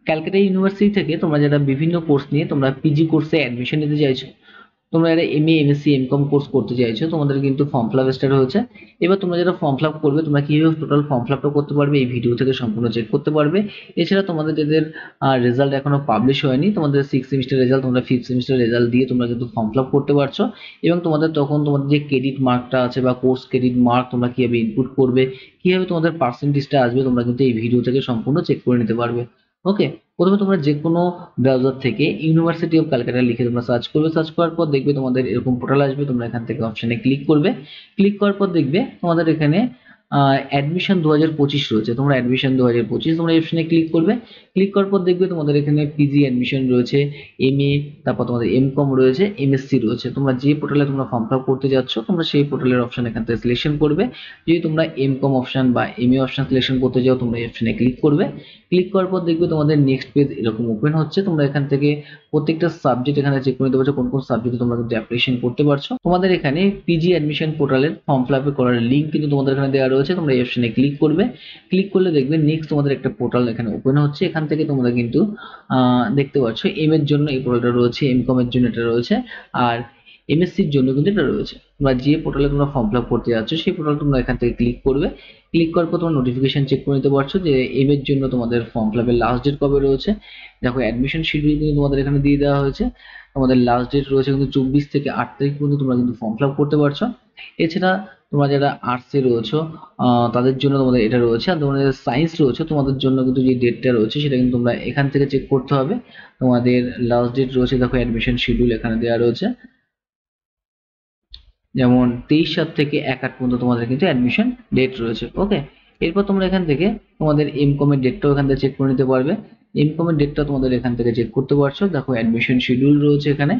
Calcutta university থেকে তোমরা যারা বিভিন্ন কোর্স নিয়ে তোমরা পিজি কোর্সে অ্যাডমিশন নিতে চাইছো, তোমরা যারা এমএ এমএসসি এমকম কোর্স করতে চাইছো, তোমাদের কিন্তু ফর্ম ফিল আপ স্টার্ট হয়েছে। এবার তোমরা যারা ফর্ম ফিল আপ করবে, তোমরা কিভাবে টোটাল ফর্ম ফিল আপটা করতে পারবে এই ভিডিও থেকে সম্পূর্ণ চেক করতে পারবে। এছাড়া তোমাদের যাদের রেজাল্ট এখনো পাবলিশ হয়নি, তোমাদের 6 সেমিস্টার রেজাল্ট, তোমরা 5th সেমিস্টার রেজাল্ট দিয়ে তোমরা কিন্তু ফর্ম ফিল আপ করতে পারছো। এবং তোমাদের তখন তোমাদের যে ক্রেডিট মার্কটা আছে বা কোর্স ক্রেডিট মার্ক তোমরা কিভাবে ইনপুট করবে, কিভাবে তোমাদের পার্সেন্টেজটা আসবে, তোমরা কিন্তু এই ভিডিও থেকে সম্পূর্ণ চেক করে নিতে পারবে। ওকে, প্রথমে তোমরা যে কোনো ব্রাউজার থেকে ইউনিভার্সিটি অফ ক্যালকাটা লিখে তোমরা সার্চ করবে। সার্চ করার পর দেখবে তোমাদের এরকম পোর্টাল আসবে। তোমরা এখান থেকে অপশনে ক্লিক করবে। ক্লিক করার পর দেখবে তোমাদের এখানে অ্যাডমিশন 2025 রয়েছে। তোমরা অ্যাডমিশন 2025 তোমরা এই অপশনে ক্লিক করবে। ক্লিক করার পর দেখবে তোমাদের এখানে পিজি অ্যাডমিশন রয়েছে, এমএ, তারপর তোমাদের এমকম রয়েছে, এমএসসি রয়েছে। তোমরা যে পোর্টালে তোমরা ফর্ম ফিল আপ করতে যাচ্ছ, তোমরা সেই পোর্টালের অপশন এখান থেকে সিলেকশন করবে। যদি তোমরা এমকম অপশন বা এমএ অপশন সিলেকশন করতে যাও, তোমরা এই অপশনে ক্লিক করবে। ক্লিক করার পর দেখবে তোমাদের নেক্সট পেজ এরকম ওপেন হচ্ছে। তোমরা এখান থেকে প্রত্যেকটা সাবজেক্ট এখানে চেক করে নিতে পারছো কোন কোন সাবজেক্টে তোমরা কিন্তু অ্যাপ্লিকেশন করতে পারছো। তোমাদের এখানে পিজি অ্যাডমিশন পোর্টালের ফর্ম ফিল আপ করার লিঙ্ক কিন্তু তোমাদের এখানে দেওয়া রয়েছে। তোমরা এই অপশনে ক্লিক করবে। ক্লিক করলে দেখবে নেক্সট তোমাদের একটা পোর্টাল এখানে ওপেন হচ্ছে। এখান থেকে তোমরা কিন্তু দেখতে পাচ্ছ এম এর জন্য এই পোর্টালটা রয়েছে, এমকম এর জন্য এটা রয়েছে, আর এমএসসির জন্য কিন্তু এটা রয়েছে। তোমরা যে পোর্টালে তোমরা ফর্ম ফিল আপ করতে যাচ্ছ সেই পোর্টাল তোমরা এখান থেকে ক্লিক করবে। ক্লিক করার পর তোমার নোটিফিকেশন চেক করে নিতে পারছো যে এম এর জন্য তোমাদের ফর্ম ফিল আপের লাস্ট ডেট কবে রয়েছে। দেখো অ্যাডমিশন শিডিউল কিন্তু তোমাদের এখানে দিয়ে দেওয়া হয়েছে। তোমাদের লাস্ট ডেট রয়েছে কিন্তু 24 থেকে 8 তারিখ পর্যন্ত তোমরা কিন্তু ফর্ম ফিল আপ করতে পারছো। এছাড়া তোমরা যারা আর্টসে রয়েছো তাদের জন্য তোমাদের এটা রয়েছে। আর তোমাদের সায়েন্স রয়েছে তোমাদের জন্য কিন্তু যে ডেটটা রয়েছে সেটা কিন্তু তোমরা এখান থেকে চেক করতে হবে। তোমাদের লাস্ট ডেট রয়েছে, দেখো অ্যাডমিশন শিডিউল এখানে দেওয়া রয়েছে, যেমন 23/7 থেকে 1/8 পর্যন্ত তোমাদের কিন্তু অ্যাডমিশন ডেট রয়েছে। ওকে, এরপর তোমরা এখান থেকে তোমাদের এমকম এর ডেটটাও এখান থেকে চেক করে নিতে পারবে। এমকম এর ডেটটা তোমাদের এখান থেকে চেক করতে পারছো। দেখো অ্যাডমিশন শিডিউল রয়েছে এখানে।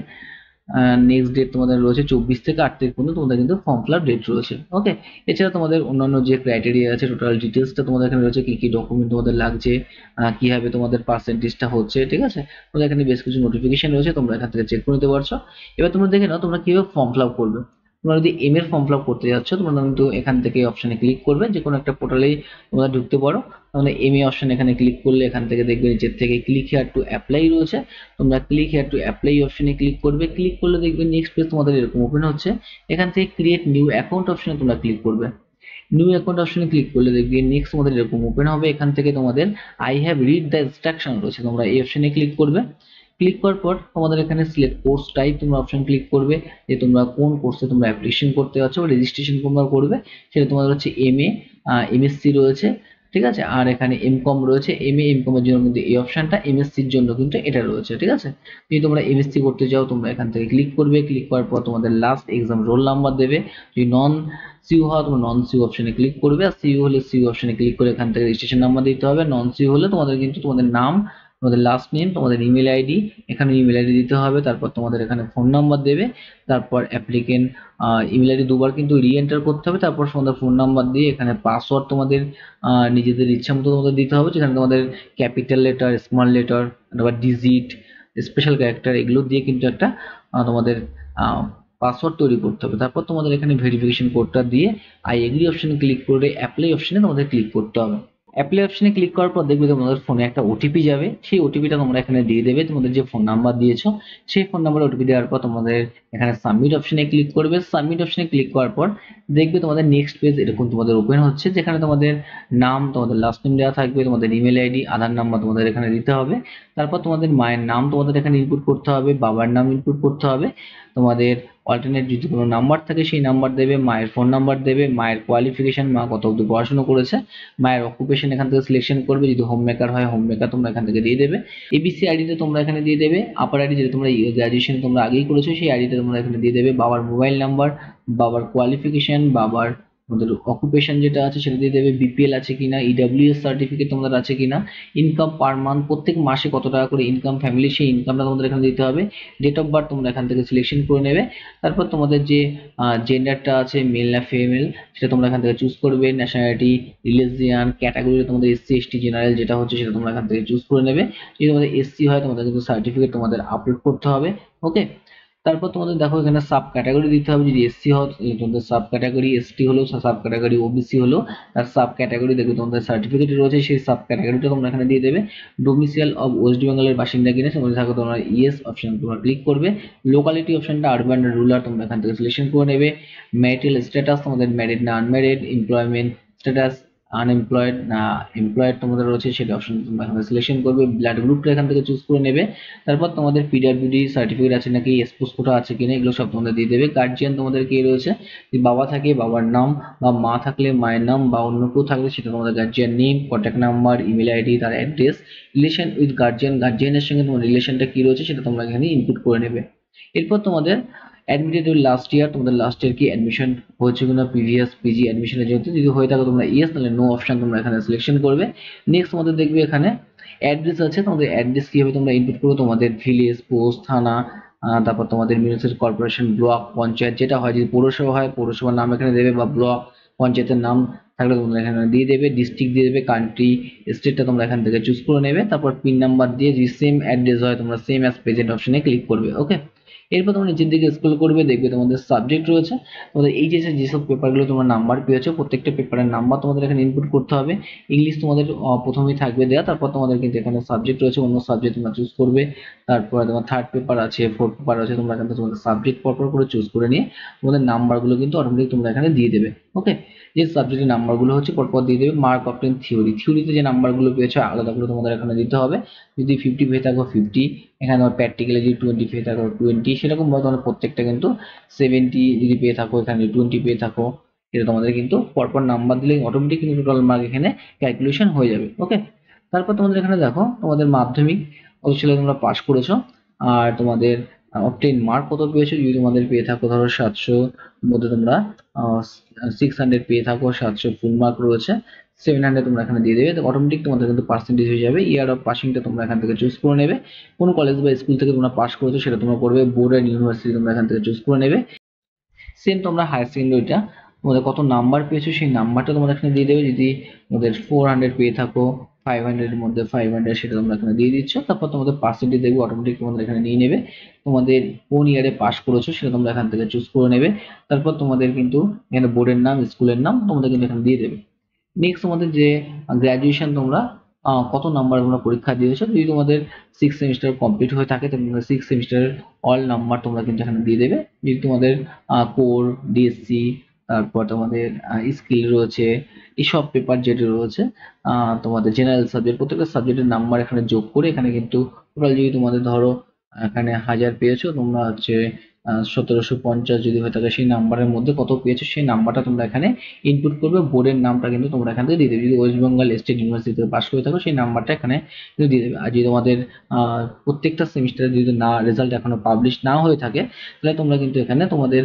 নেক্সট ডেট তোমাদের রয়েছে 24 থেকে 8 তারিখ পর্যন্ত তোমাদের কিন্তু ফর্ম ফিল আপ ডেট রয়েছে। ওকে, এছাড়া তোমাদের অন্যান্য যে ক্রাইটেরিয়া আছে টোটাল ডিটেলসটা তোমাদের এখানে রয়েছে, কি কি ডকুমেন্ট তোমাদের লাগছে, কিভাবে তোমাদের পার্সেন্টেজটা হচ্ছে, ঠিক আছে। তোমাদের এখানে বেশ কিছু নোটিফিকেশন রয়েছে, তোমরা এখান থেকে চেক করে নিতে পারছো। এবার তোমরা দেখে নাও তোমরা কিভাবে ফর্ম ফিল আপ করবে। তোমরা যদি এম এর ফর্ম ফিল আপ করতে যাচ্ছ, তোমরা কিন্তু এখান থেকে অপশনে ক্লিক করবে, যে কোনো একটা পোর্টালেই তোমরা ঢুকতে পারো। তাহলে এম এ অপশন এখানে ক্লিক করলে এখান থেকে দেখবে নিচের থেকে ক্লিক হিয়ার টু অ্যাপ্লাই রয়েছে। তোমরা ক্লিক হিয়ার টু অ্যাপ্লাই অপশনে ক্লিক করবে। ক্লিক করলে দেখবে নেক্সট পেজ তোমাদের এরকম ওপেন হচ্ছে। এখান থেকে ক্রিয়েট নিউ অ্যাকাউন্ট অপশনে তোমরা ক্লিক করবে। নিউ অ্যাকাউন্ট অপশনে ক্লিক করলে দেখবে নেক্সট তোমাদের এরকম ওপেন হবে। এখান থেকে তোমাদের I have read the instruction রয়েছে, তোমরা এই অপশনে ক্লিক করবে। ক্লিক করার পর তোমাদের এখানে সিলেক্ট কোর্স টাইপ তোমরা অপশন ক্লিক করবে, যে তোমরা কোন কোর্সে তোমরা অ্যাপ্লিকেশন করতে যাচ্ছ বা রেজিস্ট্রেশন তোমরা করবে। সেটা তোমাদের হচ্ছে এমএ, এমএসসি রয়েছে, ঠিক আছে। আর এখানে এমকম রয়েছে। এমএ এমকম এর জন্য কিন্তু এই অপশনটা, এমএসসির জন্য কিন্তু এটা রয়েছে, ঠিক আছে। যদি তোমরা এমএসসি করতে চাও তোমরা এখান থেকে ক্লিক করবে। ক্লিক করার পর তোমাদের লাস্ট এক্সাম রোল নাম্বার দেবে। যদি নন সিইউ হওয়া তোমরা নন সিইউ অপশনে ক্লিক করবে, আর সিইউ হলে সিইউ অপশনে ক্লিক করে এখান থেকে রেজিস্ট্রেশন নাম্বার দিতে হবে। নন সিইউ হলে তোমাদের কিন্তু তোমাদের নাম, তোমাদের লাস্ট নেম, তোমাদের ইমেল আইডি, এখানে ইমেল আইডি দিতে হবে। তারপর তোমাদের এখানে ফোন নাম্বার দেবে। তারপর অ্যাপ্লিকেন্ট ইমেল আইডি দুবার কিন্তু রি এন্টার করতে হবে। তারপর তোমাদের ফোন নাম্বার দিয়ে এখানে পাসওয়ার্ড তোমাদের নিজেদের ইচ্ছা মতো তোমাদের দিতে হবে, যেখানে তোমাদের ক্যাপিটাল লেটার, স্মল লেটার, আবার ডিজিট, স্পেশাল ক্যারেক্টার এগুলো দিয়ে কিন্তু একটা তোমাদের পাসওয়ার্ড তৈরি করতে হবে। তারপর তোমাদের এখানে ভেরিফিকেশন কোডটা দিয়ে আই এগ্রি অপশনে ক্লিক করে অ্যাপ্লাই অপশনে তোমাদের ক্লিক করতে হবে। অ্যাপ্লাই অপশনে ক্লিক করার পর দেখবে তোমাদের ফোনে একটা ওটিপি যাবে। সেই ওটিপিটা তোমরা এখানে দিয়ে দেবে। তোমাদের যে ফোন নাম্বার দিয়েছো সেই ফোন নাম্বারে ওটিপি দেওয়ার পর তোমাদের এখানে সাবমিট অপশনে ক্লিক করবে। সাবমিট অপশনে ক্লিক করার পর দেখবে তোমাদের নেক্সট পেজ এরকম তোমাদের ওপেন হচ্ছে, যেখানে তোমাদের নাম, তোমাদের লাস্ট নেম দেওয়া থাকবে, তোমাদের ইমেল আইডি, আধার নাম্বার তোমাদের এখানে দিতে হবে। তারপর তোমাদের মায়ের নাম তোমাদের এখানে ইনপুট করতে হবে, বাবার নাম ইনপুট করতে হবে। তোমাদের অল্টারনেট যদি কোনো নাম্বার থাকে সেই নাম্বার দেবে, মায়ের ফোন নাম্বার দেবে, মায়ের কোয়ালিফিকেশন, মা কত অবধি পড়াশোনা করেছে, মায়ের অকুপেশন এখান থেকে সিলেকশন করবে। যদি হোম মেকার হয় হোম মেকার তোমরা এখান থেকে দিয়ে দেবে। এবিসি আইডিতে তোমরা এখানে দিয়ে দেবে। আপার আইডি যেটা তোমরা গ্রাজুয়েশন তোমরা আগেই করেছো সেই আইডিটা তোমরা এখানে দিয়ে দেবে। বাবার মোবাইল নাম্বার, বাবার কোয়ালিফিকেশন, বাবার তোমাদের অকুপেশন যেটা আছে সেটা দিয়ে দেবে। বিপিএল আছে কিনা, ইডব্লিউএস সার্টিফিকেট তোমাদের আছে কিনা, ইনকাম পার মান্থ প্রত্যেক মাসে কত টাকা করে ইনকাম ফ্যামিলি, সেই ইনকামটা তোমাদের এখানে দিতে হবে। ডেট অফ বার্থ তোমরা এখান থেকে সিলেকশন করে নেবে। তারপর তোমাদের যে জেন্ডারটা আছে মেল না ফিমেল সেটা তোমরা এখান থেকে চুজ করবে। ন্যাশনালিটি, রিলিজিয়ান, ক্যাটাগরি তোমাদের এসসি এসটি জেনারেল যেটা হচ্ছে সেটা তোমরা এখান থেকে চুজ করে নেবে। যদি তোমাদের এসসি হয় তোমাদের কিন্তু সার্টিফিকেট তোমাদের আপলোড করতে হবে। ওকে, তারপর তোমাদের দেখো এখানে সাব ক্যাটাগরি দিতে হবে, যদি এসসি হও তাহলে তোমাদের সাব ক্যাটাগরি, এসটি হলো সাব ক্যাটাগরি, ওবিসি হলো তার সাব ক্যাটাগরি, দেখবে তোমাদের সার্টিফিকেট রয়েছে সেই সাব ক্যাটাগরিটা তোমরা এখানে দিয়ে দেবে। ডোমিসাইল অফ ওয়েস্ট বেঙ্গলের বাসিন্দা কিনা সেখানে থাকো তোমরা ইয়েস অপশন তোমরা ক্লিক করবে। লোকালিটি অপশনটা আরবান রুরাল তোমরা এখান থেকে সিলেকশন করে নেবে। ম্যারিটাল স্ট্যাটাস তোমাদের ম্যারিড না আনম্যারিড, এমপ্লয়মেন্ট স্ট্যাটাস আনএমপ্লয়েড না এমপ্লয়েড তোমাদের রয়েছে সেটা অপশন তোমরা এখানে সিলেকশন করবে। ব্লাড গ্রুপটা এখান থেকে চুজ করে নেবে। তারপর তোমাদের পিডব্লিউডি সার্টিফিকেট আছে নাকি, এক্সপোজ কোটা আছে কিনা এগুলো সব তোমাদের দিয়ে দেবে। গার্জিয়ান তোমাদের কে রয়েছে, যদি বাবা থাকে বাবার নাম, বা মা থাকলে মায়ের নাম, বা অন্য কেউ থাকলে সেটা তোমাদের guardian name, contact number, email ID, তার অ্যাড্রেস, রিলেশন উইথ গার্জিয়ান, গার্জিয়ানের সঙ্গে তোমার রিলেশনটা কি রয়েছে সেটা তোমরা এখানে ইনপুট করে নেবে। এরপর তোমাদের অ্যাডমিটেড লাস্ট ইয়ার, তোমাদের লাস্ট ইয়ার কি অ্যাডমিশন হয়েছে কিনা প্রিভিয়াস পিজি অ্যাডমিশনের জন্য, যদি হয়ে থাকে তোমরা ইয়েস, তাহলে নো অপশন তোমরা এখানে সিলেকশন করবে। নেক্সট তোমাদের দেখবে এখানে অ্যাড্রেস আছে, তোমাদের অ্যাড্রেস কিভাবে তোমরা ইনপুট করো, তোমাদের ভিলেজ, পোস্ট, থানা, তারপর তোমাদের মিউনিসিপাল কর্পোরেশন, ব্লক, পঞ্চায়েত যেটা হয়, যদি পৌরসভা হয় পৌরসভার নাম এখানে দেবে, বা ব্লক পঞ্চায়েতের নাম থাকলে তোমরা এখানে দিয়ে দেবে, ডিস্ট্রিক্ট দিয়ে দেবে, কান্ট্রি স্টেটটা তোমরা এখান থেকে চুজ করে নেবে। তারপর পিন নাম্বার দিয়ে যদি সেম অ্যাড্রেস হয় তোমরা সেম অ্যাজ প্রেজেন্ট অপশনে ক্লিক করবে। ওকে, এরপর তোমরা নিচের দিকে স্ক্রল করবে, দেখবে তোমাদের সাবজেক্ট রয়েছে, তোমাদের এই যেসব পেপারগুলো তোমরা নাম্বার পেয়েছো প্রত্যেকটা পেপারের নাম্বার তোমাদের এখানে ইনপুট করতে হবে। ইংলিশ তোমাদের প্রথমেই থাকবে দেওয়া, তারপর তোমাদের কিন্তু এখানে সাবজেক্ট রয়েছে, অন্য সাবজেক্ট তোমরা চুজ করবে। তারপরে তোমার থার্ড পেপার আছে, ফোর্থ পেপার আছে, তোমরা এখানে তোমাদের সাবজেক্ট পরপর করে চুজ করে নিয়ে তোমাদের নাম্বারগুলো কিন্তু অটোমেটিক তোমরা এখানে দিয়ে দেবে। ওকে, যে সাবজেক্টের নাম্বারগুলো হচ্ছে পরপর দিয়ে দেবে। মার্ক অফ থিওরি, থিওরিতে যে নাম্বারগুলো পেয়েছো আলাদা করে তোমাদের এখানে দিতে হবে। যদি 50 পেয়ে থাকো 50, এখানে প্র্যাকটিক্যালি যদি 20 পেয়ে থাকো 20, সেরকম ভাবে তোমাদের প্রত্যেকটা কিন্তু 70 যদি পেয়ে থাকো, এখানে 20 পেয়ে থাকো, এটা তোমাদের কিন্তু পরপর নাম্বার দিলে অটোমেটিক কিন্তু টোটাল মার্ক এখানে ক্যালকুলেশন হয়ে যাবে। ওকে, তারপর তোমাদের এখানে দেখো তোমাদের মাধ্যমিক কত ছেলে তোমরা পাস করেছো, আর তোমাদের অবটেইন মার্ক কত পেয়েছো, যদি তোমাদের পেয়ে থাকো ধরো 700 মধ্যে তোমরা 600 পেয়ে থাকো, 700 ফুল মার্ক রয়েছে, 700 তোমরা এখানে দিয়ে দেবে, অটোমেটিক তোমাদের কিন্তু পার্সেন্টেজ হয়ে যাবে। ইয়ার অফ পাসিংটা তোমরা এখান থেকে চুজ করে নেবে, কোন কলেজ বা স্কুল থেকে তোমরা পাস করেছো সেটা তোমরা করবে। বোর্ড অ্যান্ড ইউনিভার্সিটি তোমরা এখান থেকে চুজ করে নেবে। সেম তোমরা হায়ার সেকেন্ডারিটা তোমাদের কত নাম্বার পেয়েছো সেই নাম্বারটা তোমরা এখানে দিয়ে দেবে, যদি তোমাদের 400 পেয়ে থাকো, 500 এর মধ্যে 500 সেটা তোমরা এখানে দিয়ে দিচ্ছ। তারপর তোমাদের পার্সেন্টেজ দেখবে অটোমেটিক তোমাদের এখানে নিয়ে নেবে। তোমাদের কোন ইয়ারে পাস করেছো সেটা তোমরা এখান থেকে চুজ করে নেবে। তারপর তোমাদের কিন্তু এখানে বোর্ডের নাম, স্কুলের নাম তোমাদের কিন্তু এখানে দিয়ে দেবে। নেক্সট তোমাদের যে গ্র্যাজুয়েশন তোমরা কত নাম্বার তোমরা পরীক্ষা দিয়েছো, যদি তোমাদের 6 সেমিস্টার কমপ্লিট হয়ে থাকে তাহলে তোমরা 6 সেমিস্টারের অল নাম্বার তোমরা কিন্তু এখানে দিয়ে দেবে। যদি তোমাদের কোর, ডিএসসি, তারপর তোমাদের স্কিল রয়েছে, এইসব পেপার যেটা রয়েছে, তোমাদের জেনারেল সাবজেক্ট, প্রত্যেকটা সাবজেক্টের নাম্বার এখানে যোগ করে এখানে কিন্তু টোটাল যদি তোমাদের ধরো এখানে 1000 পেয়েছো, তোমরা হচ্ছে 1750 যদি হয়ে থাকে সেই নাম্বারের মধ্যে কত পেয়েছো সেই নাম্বারটা তোমরা এখানে ইনপুট করবে। বোর্ডের নামটা কিন্তু তোমরা এখান থেকে দিয়ে দেবে, যদি ওয়েস্ট বেঙ্গল স্টেট ইউনিভার্সিটি থেকে পাস করে থাকো সেই নাম্বারটা এখানে কিন্তু দিয়ে দেবে। আর যদি তোমাদের প্রত্যেকটা সেমিস্টারে যদি না রেজাল্ট এখনো পাবলিশ না হয়ে থাকে তাহলে তোমরা কিন্তু এখানে তোমাদের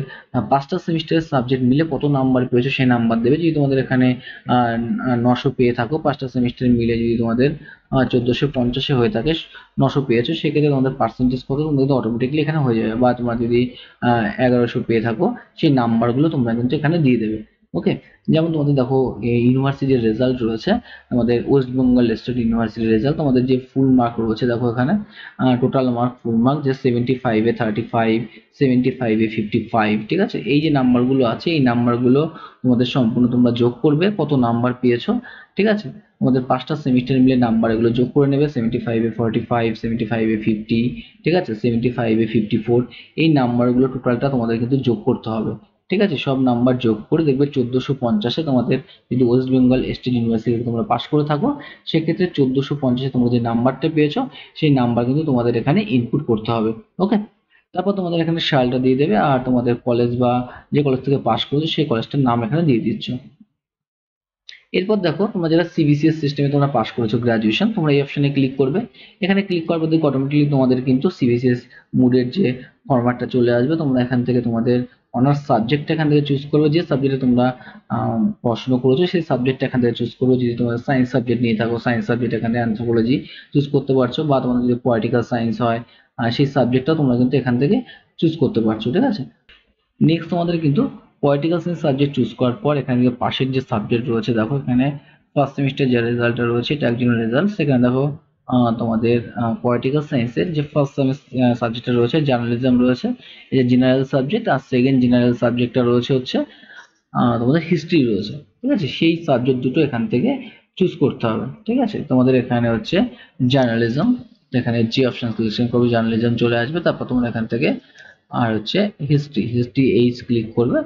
5টা সেমিস্টারের সাবজেক্ট মিলে কত নাম্বার পেয়েছো সেই নাম্বার দেবে। যদি তোমাদের এখানে 900 পেয়ে থাকো, 5টা সেমিস্টার মিলে যদি তোমাদের 1450 হয়ে থাকে, 900 পেয়েছো, সেক্ষেত্রে তোমাদের পার্সেন্টেজ কত তোমরা কিন্তু অটোমেটিকলি এখানে হয়ে যাবে। বা তোমরা যদি 1100 পেয়ে থাকো সেই নাম্বারগুলো তোমরা কিন্তু এখানে দিয়ে দেবে। ওকে, যেমন তোমাদের দেখো ইউনিভার্সিটির রেজাল্ট রয়েছে, আমাদের ওয়েস্ট বেঙ্গল স্টেট ইউনিভার্সিটির রেজাল্ট, তোমাদের যে ফুল মার্ক রয়েছে দেখো এখানে টোটাল মার্ক, ফুল মার্ক যে 75-এ 35, 75-এ 55, ঠিক আছে। এই যে নাম্বারগুলো আছে এই নাম্বারগুলো তোমাদের সম্পূর্ণ তোমরা যোগ করবে কত নাম্বার পেয়েছো, ঠিক আছে। তোমাদের 5টা সেমিস্টার মিলে নাম্বার এগুলো যোগ করে নেবে, 75-এ 45, 75-এ 50, ঠিক আছে, 75-এ 54, এই নাম্বারগুলো টোটালটা তোমাদের কিন্তু যোগ করতে হবে, ঠিক আছে। সব নাম্বার যোগ করে দেখবে 1450-এ তোমাদের, যদি ওয়েস্ট বেঙ্গল স্টেট ইউনিভার্সিটি তোমরা পাস করে থাকো সেক্ষেত্রে 1450-এ তোমরা যে নাম্বারটা পেয়েছো সেই নাম্বার কিন্তু তোমাদের এখানে ইনপুট করতে হবে। ওকে, তারপর তোমাদের এখানে সালটা দিয়ে দেবে, আর তোমাদের কলেজ বা যে কলেজ থেকে পাস করেছো সেই কলেজটার নাম এখানে দিয়ে দিচ্ছ। এরপর দেখো তোমরা যারা সিবিসিএস সিস্টেমে তোমরা পাস করেছো গ্রাজুয়েশন, তোমরা এই অপশনে ক্লিক করবে। এখানে ক্লিক করার পর দেখো অটোমেটিকলি তোমাদের কিন্তু সিবিসিএস মুডের যে ফরম্যাটটা চলে আসবে। তোমরা এখান থেকে তোমাদের অনার্স সাবজেক্ট এখান থেকে চুজ করবে, যে সাবজেক্টে তোমরা পড়াশোনা করেছো সেই সাবজেক্টটা এখান থেকে চুজ করবে। যদি তোমরা সায়েন্স সাবজেক্ট নিয়ে থাকো সায়েন্স সাবজেক্ট এখানে অ্যানথ্রোপোলজি চুজ করতে পারছো, বা তোমাদের যদি পলিটিক্যাল সায়েন্স হয় সেই সাবজেক্টটা তোমরা কিন্তু এখান থেকে চুজ করতে পারছো, ঠিক আছে। নেক্সট তোমাদের কিন্তু পলিটিক্যাল সায়েন্স সাবজেক্ট চুজ করার পর এখানে যে পাশের যে সাবজেক্ট রয়েছে দেখো এখানে ফার্স্ট সেমিস্টার যে রেজাল্টটা রয়েছে এটা একজনের রেজাল্ট, সেখানে দেখো তোমাদের পলিটিক্যাল সায়েন্সের যে ফার্স্ট সাবজেক্টটা রয়েছে জার্নালিজম রয়েছে, এই যে জেনারেল সাবজেক্ট, আর সেকেন্ড জেনারেল সাবজেক্টটা রয়েছে হচ্ছে তোমাদের হিস্ট্রি রয়েছে। ঠিক আছে, সেই সাবজেক্ট দুটো এখান থেকে চুজ করতে হবে। ঠিক আছে, তোমাদের এখানে হচ্ছে জার্নালিজম, এখানে যে অপশন সিলেকশন করবে জার্নালিজম চলে আসবে, তারপর তোমরা এখান থেকে আর হচ্ছে হিস্ট্রি এইচ ক্লিক করবে,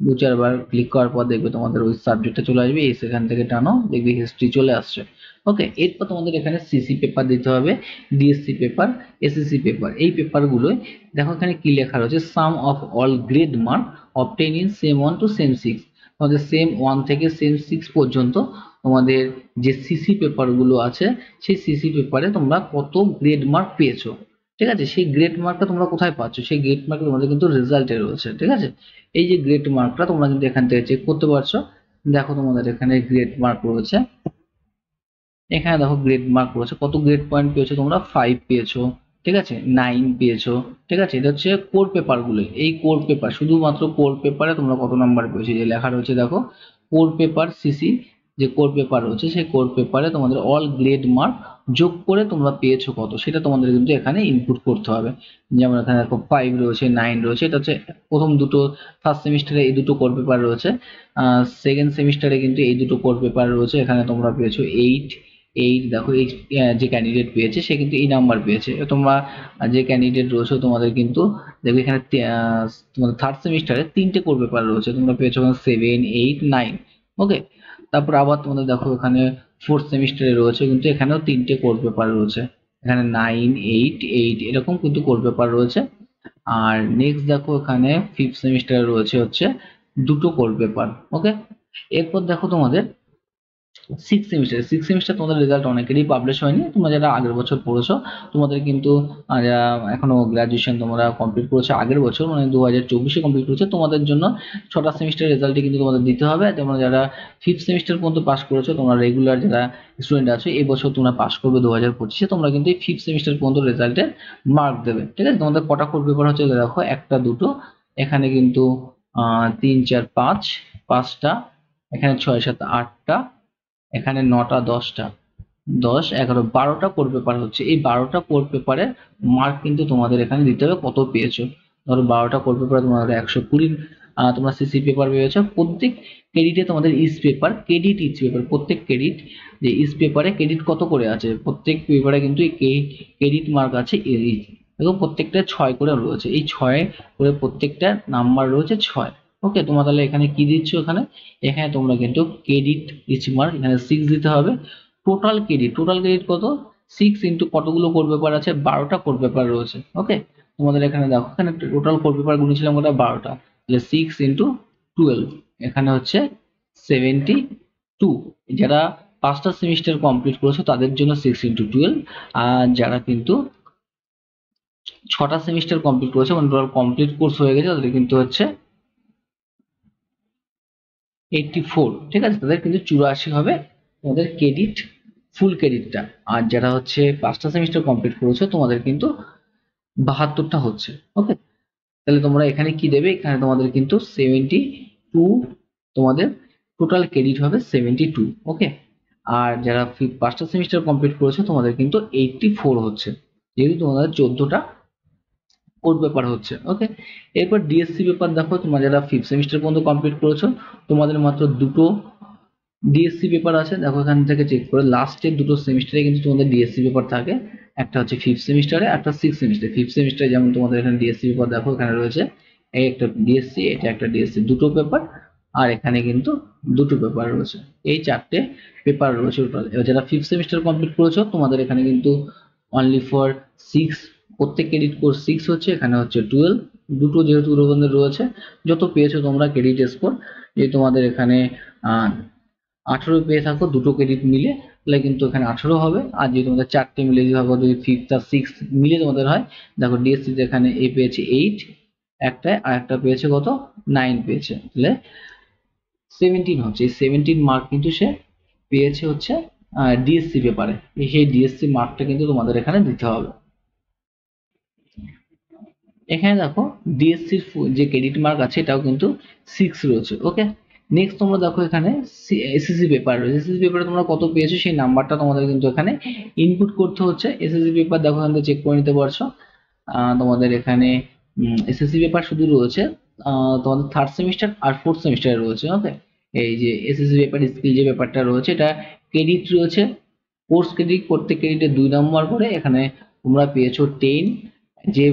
2-4 বার ক্লিক করার পর দেখবে তোমাদের ওই সাবজেক্টটা চলে আসবে, এই সেখান থেকে টানো, দেখবে হিস্ট্রি চলে আসছে। ওকে, এরপর তোমাদের এখানে সিসি পেপার দিতে হবে, ডিএসসি পেপার, এসএসসি পেপার। এই পেপারগুলোয় দেখো এখানে কি লেখা রয়েছে, sum of all grade mark obtain in sem 1 to sem 6। তোমাদের সেম 1 থেকে সেম 6 পর্যন্ত তোমাদের যে সিসি পেপারগুলো আছে, সেই সিসি পেপারে তোমরা কত গ্রেড মার্ক পেয়েছো। ঠিক আছে, সেই গ্রেড মার্কটা তোমরা কোথায় পাচ্ছ, সেই গ্রেড মার্ক তোমাদের কিন্তু রেজাল্টে রয়েছে। ঠিক আছে, এই যে গ্রেড মার্কটা তোমরা কিন্তু এখান থেকে চেক করতে পারছো। দেখো তোমাদের এখানে গ্রেড মার্ক রয়েছে, এখানে দেখো গ্রেড মার্ক রয়েছে, কত গ্রেড পয়েন্ট পেয়েছো তোমরা, 5 পেয়েছো। ঠিক আছে, 9 পেয়েছো। ঠিক আছে, এটা হচ্ছে কোর পেপার গুলো, এই কোর পেপার, শুধুমাত্র কোর পেপারে তোমরা কত নাম্বার পেয়েছো, যে লেখা রয়েছে দেখো, কোর পেপার সিসি, যে কোর পেপার রয়েছে সেই কোর পেপারে তোমাদের অল গ্রেড মার্ক যোগ করে তোমরা পেয়েছো কত, সেটা তোমাদের কিন্তু এখানে ইনপুট করতে হবে। যেমন এখানে দেখো 5 রয়েছে, 9 রয়েছে, এটা হচ্ছে প্রথম দুটো, ফার্স্ট সেমিস্টারে এই দুটো কোর পেপার রয়েছে, সেকেন্ড সেমিস্টারে কিন্তু এই দুটো কোর পেপার রয়েছে, এখানে তোমরা পেয়েছো 8। দেখো এই যে ক্যান্ডিডেট পেয়েছে সে কিন্তু এই নাম্বার পেয়েছে। তোমরা যে ক্যান্ডিডেট রয়েছে তোমাদের কিন্তু দেখবে এখানে তোমাদের থার্ড সেমিস্টারে 3টে কোর পেপার রয়েছে, তোমরা পেয়েছো 7, 8, 9। ওকে, তারপর আবার তোমাদের দেখো এখানে ফোর্থ সেমিস্টারে রয়েছে, কিন্তু এখানেও 3টে কোর পেপার রয়েছে, এখানে 9, 8, 8 এরকম কিন্তু কোর পেপার রয়েছে। আর নেক্সট দেখো এখানে ফিফথ সেমিস্টারে রয়েছে হচ্ছে 2টো কোর পেপার। ওকে, এরপর দেখো তোমাদের সিক্স সেমিস্টার তোমাদের রেজাল্ট অনেকেরই পাবলিশ হয়নি, তোমরা যারা আগের বছর পড়েছো তোমাদের কিন্তু যারা এখনো গ্রাজুয়েশন তোমরা কমপ্লিট করেছো আগের বছর, মানে 2024-এ কমপ্লিট করেছো, তোমাদের জন্য 6টা সেমিস্টার রেজাল্টই কিন্তু তোমাদের দিতে হবে। তোমরা যারা ফিফথ সেমিস্টার পর্যন্ত পাস করেছো, তোমরা রেগুলার যারা স্টুডেন্ট আছো, এই বছর তোমরা পাস করবে 2025-এ, তোমরা কিন্তু এই ফিফথ সেমিস্টার পর্যন্ত রেজাল্টের মার্ক দেবে। ঠিক আছে, তোমাদের কটা কোর পেপার হচ্ছে দেখো, একটা, দুটো, এখানে কিন্তু 3, 4, 5, 5টা, এখানে 6, 7, 8টা, এখানে 9টা, 10টা, 10, 11, 12টা কোর পেপার হচ্ছে। এই 12টা কোর পেপারের মার্ক কিন্তু তোমাদের এখানে দিতে হবে কত পেয়েছো। ধরো 12টা কোর পেপারে তোমাদের 120 তোমরা সিসি পেপার পেয়েছো, প্রত্যেক ক্রেডিটে তোমাদের ইচ পেপার, প্রত্যেক ক্রেডিট, যে ইচ পেপারে ক্রেডিট কত করে আছে, প্রত্যেক পেপারে কিন্তু ক্রেডিট মার্ক আছে ইচ। দেখো প্রত্যেকটা 6 করে রয়েছে, এই 6 করে প্রত্যেকটা নাম্বার রয়েছে 6। ওকে, তোমরা তাহলে এখানে কি দিচ্ছ, এখানে তোমরা কিন্তু ক্রেডিট ইচ মার্ক এখানে 6 দিতে হবে। টোটাল ক্রেডিট কত, 6 ইন্টু কতগুলো কোর পেপার আছে, 12টা কোর পেপার রয়েছে। ওকে, তোমাদের এখানে দেখো, এখানে টোটাল কোর পেপার গুনেছিলাম ওটা 12টা, তাহলে 6 ইন্টু 12, এখানে হচ্ছে 72। যারা 5টা সেমিস্টার কমপ্লিট করেছো তাদের জন্য 6 ইন্টু 12, আর যারা কিন্তু 6টা সেমিস্টার কমপ্লিট করেছে, মানে টোটাল কমপ্লিট কোর্স হয়ে গেছে, তাদের কিন্তু হচ্ছে 84। ঠিক আছে, তাদের কিন্তু 84 হবে তোমাদের ক্রেডিট, ফুল ক্রেডিটটা। আর যারা হচ্ছে 5টা সেমিস্টার কমপ্লিট করেছো তোমাদের কিন্তু 72টা হচ্ছে। ওকে, তাহলে তোমরা এখানে কি দেবে, এখানে তোমাদের কিন্তু 72, তোমাদের টোটাল ক্রেডিট হবে 72। ওকে, আর যারা 5টা সেমিস্টার কমপ্লিট করেছো তোমাদের কিন্তু 84 হচ্ছে, যেহেতু তোমাদের 14টা কোর পেপার হচ্ছে। ওকে, এরপর ডিএসসি পেপার দেখো, তোমরা যারা ফিফথ সেমিস্টার পর্যন্ত কমপ্লিট করেছো তোমাদের মাত্র 2টো ডিএসসি পেপার আছে। দেখো এখান থেকে চেক করে লাস্টের 2টো সেমিস্টারে কিন্তু তোমাদের ডিএসসি পেপার থাকে, একটা হচ্ছে ফিফথ সেমিস্টারে, একটা সিক্স সেমিস্টারে। ফিফথ সেমিস্টারে যেমন তোমাদের এখানে ডিএসসি পেপার দেখো এখানে রয়েছে, এই একটা ডিএসসি, এটা একটা ডিএসসি, 2টো পেপার, আর এখানে কিন্তু 2টো পেপার রয়েছে, এই 4টে পেপার রয়েছে টোটাল। এবার যারা ফিফথ সেমিস্টার কমপ্লিট করেছো তোমাদের এখানে কিন্তু অনলি ফর 6, প্রত্যেক ক্রেডিট কোর্স 6 হচ্ছে, এখানে হচ্ছে 12, 2টো যেহেতু তোমাদের রয়েছে, যত পেয়েছো তোমরা ক্রেডিট স্কোর, যে তোমাদের এখানে 18 পেয়ে থাকো 2টো ক্রেডিট মিলে, তাহলে কিন্তু এখানে 18 হবে। আর যদি তোমাদের 4টে মিলে যদি ফিফথ আর সিক্স মিলে তোমাদের হয়, দেখো ডিএসসি এখানে এ পেয়েছে 8 একটায়, আর একটা পেয়েছে কত, 9 পেয়েছে, তাহলে 17 হচ্ছে। এই 17 মার্ক কিন্তু সে পেয়েছে হচ্ছে ডিএসসি পেপারে, সেই ডিএসসি মার্কটা কিন্তু তোমাদের এখানে দিতে হবে। এখানে দেখো ডিএসসির যে ক্রেডিট মার্ক আছে এটাও কিন্তু 6 রয়েছে। ওকে, নেক্সট তোমরা দেখো এখানে এসএসসি পেপার রয়েছে। এসএসসি পেপারে তোমরা কত পেয়েছো সেই নাম্বারটা তোমাদের কিন্তু এখানে ইনপুট করতে হচ্ছে। এসএসসি পেপার দেখো এখান থেকে চেক করে নিতে পারছো। তোমাদের এখানে এসএসসি পেপার শুধু রয়েছে তোমাদের থার্ড সেমিস্টার আর ফোর্থ সেমিস্টারে রয়েছে। ওকে, এই যে এসএসসি পেপার স্কিল যে পেপারটা রয়েছে এটা ক্রেডিট রয়েছে, কোর্স ক্রেডিট, প্রত্যেক ক্রেডিটে 2 নম্বর করে। এখানে তোমরা পেয়েছো 10, যে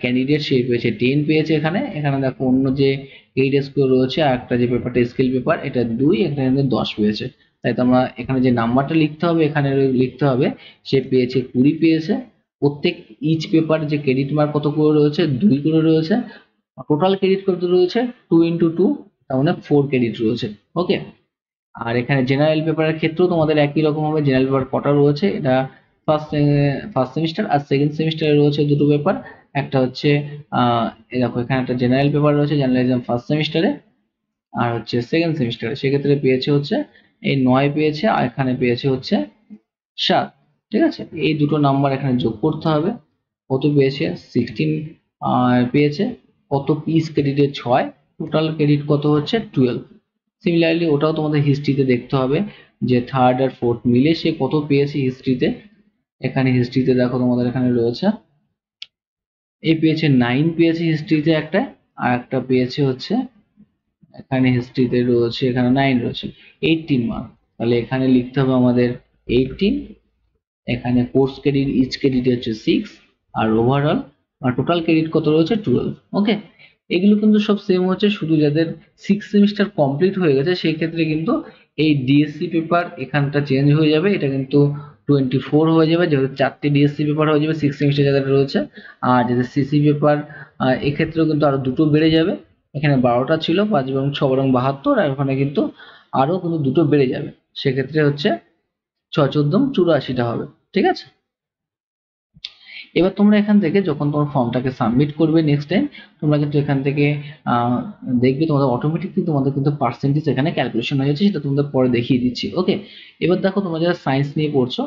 ক্যান্ডিডেট সে পেয়েছে 10 পেয়েছে। এখানে এখানে দেখো অন্য যে ক্রেডিট স্কোর রয়েছে আর একটা যে পেপারটা স্কিল পেপার এটা 2, এখানে 10 পেয়েছে। তাই তোমরা এখানে যে নাম্বারটা লিখতে হবে এখানে লিখতে হবে সে পেয়েছে 20 পেয়েছে। প্রত্যেক ইচ পেপার যে ক্রেডিট মার্ক কত করে রয়েছে, 2 করে রয়েছে। টোটাল ক্রেডিট কত রয়েছে, 2 × 2, তার মানে 4 ক্রেডিট রয়েছে। ওকে, আর এখানে জেনারেল পেপারের ক্ষেত্রেও তোমাদের একই রকম হবে। জেনারেল পেপার কটা রয়েছে, এটা ফার্স্ট সেমিস্টার আর সেকেন্ড সেমিস্টারে রয়েছে দুটো পেপার। একটা হচ্ছে এই দেখো এখানে একটা জেনারেল পেপার রয়েছে, জার্নালিজম ফার্স্ট সেমিস্টারে, আর হচ্ছে সেকেন্ড সেমিস্টারে সেক্ষেত্রে পেয়েছে হচ্ছে এই 9 পেয়েছে, আর এখানে পেয়েছে হচ্ছে 7। ঠিক আছে, এই দুটো নাম্বার এখানে যোগ করতে হবে। কত পেয়েছে, 16 পেয়েছে। কত পিস ক্রেডিটের 6, টোটাল ক্রেডিট কত হচ্ছে 12। সিমিলারলি ওটাও তোমাদের হিস্ট্রিতে দেখতে হবে যে থার্ড আর ফোর্থ মিলে সে কত পেয়েছে হিস্ট্রিতে। এখানে হিস্ট্রিতে দেখো তোমাদের এখানে রয়েছে এই পেয়েছে 9 পেয়েছে হিস্ট্রিতে একটা, আর একটা পেয়েছে হচ্ছে এখানে হিস্ট্রিতে রয়েছে এখানে 9 রয়েছে, 18 মার্ক। তাহলে এখানে লিখতে হবে আমাদের 18, এখানে কোর্স ক্রেডিট ইচ ক্রেডিট হচ্ছে 6, আর ওভারঅল টোটাল ক্রেডিট কত রয়েছে 12। ওকে, এগুলো কিন্তু সব সেম হচ্ছে, শুধু যাদের 6 সেমিস্টার কমপ্লিট হয়ে গেছে সেই ক্ষেত্রে কিন্তু এই ডিএসসি পেপার এখানটা চেঞ্জ হয়ে যাবে, এটা কিন্তু 24 হয়ে যাবে, যেহেতু 4টে ডিএসসি পেপার হয়ে যাবে 6 সেমিস্টার যাদের রয়েছে। আর যাদের সিসি পেপার এক্ষেত্রেও কিন্তু আরো দুটো বেড়ে যাবে। এখানে 12টা ছিল, 5 এবং 6 বরং 72, আর ওখানে কিন্তু আরো কিন্তু দুটো বেড়ে যাবে। সেক্ষেত্রে হচ্ছে 6×14 84টা হবে। ঠিক আছে, এবার তোমরা এখান থেকে যখন তোমার ফর্মটাকে সাবমিট করবে নেক্সট টাইম, তোমরা কিন্তু এখান থেকে দেখবে তোমাদের অটোমেটিকলি তোমাদের কিন্তু পার্সেন্টেজ এখানে ক্যালকুলেশন হয়ে যাচ্ছে, সেটা তোমাদের পরে দেখিয়ে দিচ্ছি। ওকে, এবার দেখো তোমরা যারা সায়েন্স নিয়ে পড়ছো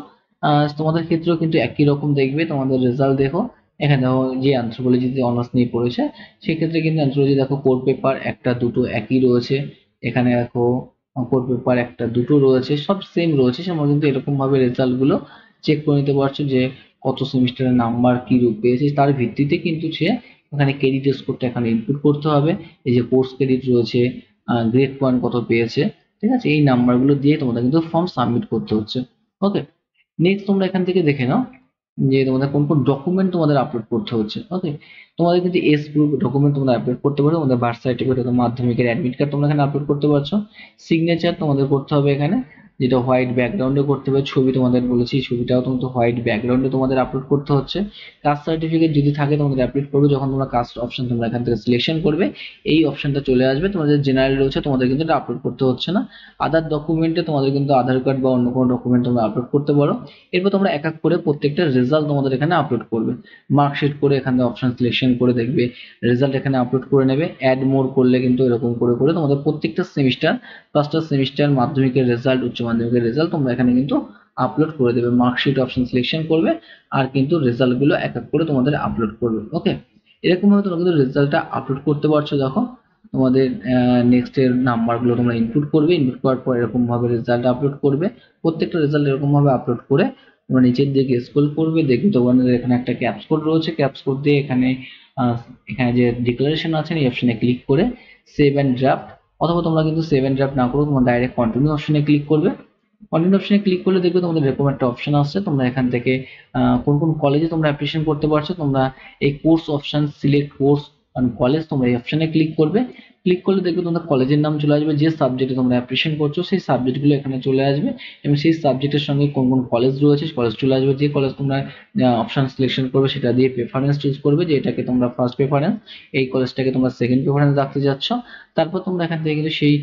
তোমাদের ক্ষেত্রেও কিন্তু একই রকম দেখবে তোমাদের রেজাল্ট। দেখো এখানে দেখো যে অ্যানথ্রোপোলজিতে অনার্স নিয়ে পড়েছে সেক্ষেত্রে কিন্তু অ্যানথ্রোপোলজি দেখো কোর পেপার একটা দুটো একই রয়েছে। এখানে দেখো কোর পেপার একটা দুটো রয়েছে, সব সেম রয়েছে। তোমরা কিন্তু এরকম ভাবে রেজাল্ট গুলো চেক করে নিতে পারছো যে কত সেমিস্টারের নাম্বার কি রূপ পেয়েছে, তার ভিত্তিতে কিন্তু সে ওখানে ক্রেডিট স্কোরটা এখানে ইনপুট করতে হবে। এই যে কোর্স ক্রেডিট রয়েছে, গ্রেড পয়েন্ট কত পেয়েছে, ঠিক আছে, এই নাম্বারগুলো দিয়ে তোমাদের কিন্তু ফর্ম সাবমিট করতে হচ্ছে। ওকে, নেক্সট তোমরা এখান থেকে দেখে নাও যে তোমাদের কোন কোন ডকুমেন্ট তোমাদের আপলোড করতে হচ্ছে। ওকে, তোমাদের কিন্তু এস গ্রুপ ডকুমেন্ট তোমরা আপলোড করতে পারো, তোমাদের বার্থ সার্টিফিকেট, মাধ্যমিকের অ্যাডমিট কার্ড তোমরা এখানে আপলোড করতে পারছো। সিগনেচার তোমাদের করতে হবে এখানে, যেটা হোয়াইট ব্যাকগ্রাউন্ডে করতে হবে। ছবি তোমাদের বলেছি, ছবিটাও তোমাদের হোয়াইট ব্যাকগ্রাউন্ডে তোমাদের আপলোড করতে হচ্ছে। কাস্ট সার্টিফিকেট যদি থাকে তোমাদের আপলোড করবে, যখন তোমরা কাস্ট অপশন তোমরা এখান থেকে সিলেকশন করবে এই অপশনটা চলে আসবে। তোমাদের জেনারেল রয়েছে তোমাদের কিন্তু এটা আপলোড করতে হচ্ছে না। আদার ডকুমেন্টে তোমাদের কিন্তু আধার কার্ড বা অন্য কোনো ডকুমেন্ট তোমরা আপলোড করতে পারো। এরপর তোমরা এক এক করে প্রত্যেকটা রেজাল্ট তোমাদের এখানে আপলোড করবে, মার্কশিট করে এখানে অপশন সিলেকশন করে দেখবে রেজাল্ট এখানে আপলোড করে নেবে। অ্যাড মোর করলে কিন্তু এরকম করে করে তোমাদের প্রত্যেকটা সেমিস্টার, ফার্স্ট সেমিস্টার, মাধ্যমিকের রেজাল্ট, উচ্চ মাধ্যমিকের রেজাল্ট তোমরা এখানে কিন্তু আপলোড করে দেবে। মার্কশিট অপশন সিলেকশন করবে আর কিন্তু রেজাল্ট গুলো এক এক করে তোমাদের আপলোড করবে। ওকে, এরকম ভাবে তোমরা কিন্তু রেজাল্টটা আপলোড করতে পারছো। দেখো তোমাদের নেক্সট এর নাম্বারগুলো তোমরা ইনপুট করবে, ইনপুট করার পর এরকম ভাবে রেজাল্ট আপলোড করবে। প্রত্যেকটা রেজাল্ট এরকম ভাবে আপলোড করে তোমরা নিচের দিকে স্ক্রল করবে, দেখবে তোমাদের এখানে একটা ক্যাপস কোড রয়েছে। ক্যাপস কোড দিয়ে এখানে এখানে যে ডিক্লারেশন আছে এই অপশনে ক্লিক করে সেভ এন্ড ড্রাফট, অথবা তোমরা কিন্তু সেভ এন্ড ড্রাফট না করে তোমরা ডাইরেক্ট কন্টিনিউ অপশনে ক্লিক করবে। কন্টিনিউ অপশনে ক্লিক করলে দেখবে তোমাদের এরকম একটা অপশন আসছে। তোমরা এখান থেকে কোন কোন কলেজে তোমরা অ্যাপ্লিকেশন করতে পারছো, তোমরা এই course option select course and college তোমরা এই অপশনে ক্লিক করবে। ক্লিক করলে দেখবে তোমাদের কলেজের নাম চলে আসবে, যে সাবজেক্টে তোমরা অ্যাপ্লিকেশন করছো সেই সাবজেক্টগুলো এখানে চলে আসবে, এবং সেই সাবজেক্টের সঙ্গে কোন কোন কলেজ রয়েছে কলেজ চলে আসবে। যে কলেজ তোমরা অপশন সিলেকশন করবে সেটা দিয়ে প্রেফারেন্স চুজ করবে, যে এটাকে তোমরা ফার্স্ট প্রেফারেন্স, এই কলেজটাকে তোমরা সেকেন্ড প্রেফারেন্স রাখতে যাচ্ছ। তারপর তোমরা এখান থেকে কিন্তু সেই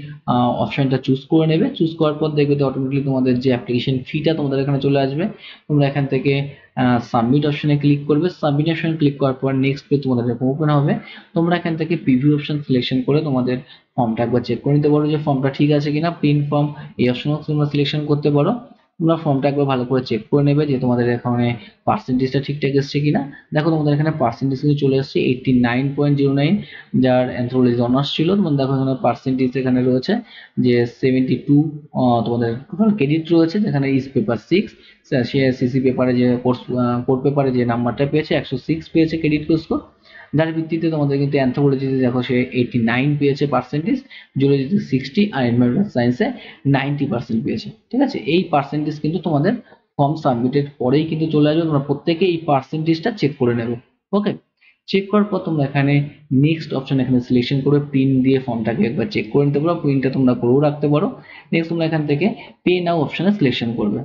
অপশনটা চুজ করে নেবে। চুজ করার পর দেখবে অটোমেটিকলি তোমাদের যে অ্যাপ্লিকেশন ফিটা তোমাদের এখানে চলে আসবে। তোমরা এখান থেকে সাবমিট অপশনে ক্লিক করবে। সাবমিট অপশনে ক্লিক করার পর নেক্সট পেজ তোমাদের এরকম ওপেন হবে। তোমরা এখান থেকে প্রিভিউ অপশন সিলেকশন করে তোমাদের ফর্মটা একবার চেক করে নিতে পারো যে ফর্মটা ঠিক আছে কিনা। প্রিন্ট ফর্ম এই অপশনও তোমরা সিলেকশন করতে পারো। তোমরা ফর্মটা একবার ভালো করে চেক করে নেবে যে তোমাদের এখানে পার্সেন্টেজটা ঠিকঠাক এসছে কিনা। দেখো তোমাদের এখানে পার্সেন্টেজ কিন্তু চলে আসছে 89.09, যার অ্যানথ্রোপোলজি অনার্স ছিল। তোমাদের দেখো এখানে পার্সেন্টেজ এখানে রয়েছে যে 72, তোমাদের টোটাল ক্রেডিট রয়েছে, যেখানে ইস পেপার 6 সে সিসি পেপারে যে কোর পেপারে যে নাম্বারটা পেয়েছে 106 পেয়েছে ক্রেডিট স্কোর, যার ভিত্তিতে তোমাদের কিন্তু অ্যানথ্রোপোলজিতে দেখো সে 89 পেয়েছে পার্সেন্টেজ, জুলজিতে 60 আর এনভায়রনমেন্টাল সায়েন্সে 90% পেয়েছে। ঠিক আছে, এই পার্সেন্টেজ কিন্তু তোমাদের ফর্ম সাবমিটেড পরেই কিন্তু চলে আসবে, তোমরা প্রত্যেকে এই পার্সেন্টেজটা চেক করে নেবে। ওকে, চেক করার পর তোমরা এখানে নেক্সট অপশন এখানে সিলেকশন করে প্রিন্ট দিয়ে ফর্মটাকে একবার চেক করে নিতে পারো, প্রিন্টটা তোমরা করেও রাখতে পারো। নেক্সট তোমরা এখান থেকে পে নাও অপশনে সিলেকশন করবে।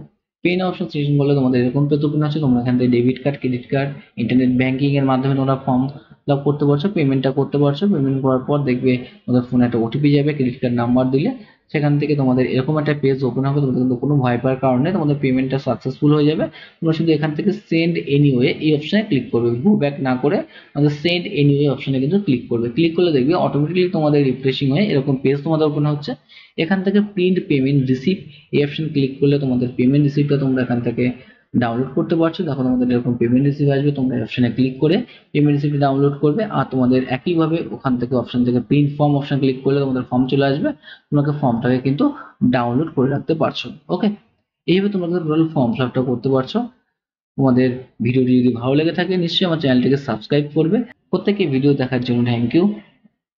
পে নাও অপশন সিলেকশন করলে তোমাদের এরকম পেতে আছে, তোমরা এখান থেকে debit card, credit card, internet banking এর মাধ্যমে তোমরা ফর্ম ফিল আপ করতে পারছো, পেমেন্টটা করতে পারছো। পেমেন্ট করার পর দেখবে তোমাদের ফোনে একটা ওটিপি যাবে, ক্রেডিট কার্ড নাম্বার দিলে সেখান থেকে তোমাদের এরকম একটা পেজ ওপেন হবে। তোমাদের কিন্তু কোনো ভয় পাওয়ার কারণে তোমাদের পেমেন্টটা সাকসেসফুল হয়ে যাবে। তোমরা শুধু এখান থেকে সেন্ড এনিওয়ে এই অপশনে ক্লিক করবে, গো ব্যাক না করে আমাদের সেন্ড এনিওয়ে অপশনে কিন্তু ক্লিক করবে। ক্লিক করলে দেখবে অটোমেটিক্যালি তোমাদের রিফ্রেশিং হয়ে এরকম পেজ তোমাদের ওপেন হচ্ছে। এখান থেকে প্রিন্ট পেমেন্ট রিসিপ্ট এই অপশন ক্লিক করলে তোমাদের পেমেন্ট রিসিপ্টটা তোমরা এখান থেকে ডাউনলোড করতে পারছো। দেখো তোমাদের এরকম পেমেন্ট রিসিপ্ট আসবে, তোমরা এই অপশনে ক্লিক করে পেমেন্ট রিসিপ্ট ডাউনলোড করবে। আর তোমাদের একইভাবে ওখান থেকে অপশন থেকে প্রিন্ট ফর্ম অপশন ক্লিক করলে তোমাদের ফর্ম চলে আসবে, তোমাকে ফর্মটাকে কিন্তু ডাউনলোড করে রাখতে পারছো। ওকে, এইভাবে তোমরা টোটাল ফর্ম ফিল আপটা করতে পারছো। তোমাদের ভিডিওটি যদি ভালো লেগে থাকে নিশ্চয়ই আমার চ্যানেলটিকে সাবস্ক্রাইব করবে। প্রত্যেককে ভিডিও দেখার জন্য থ্যাংক ইউ।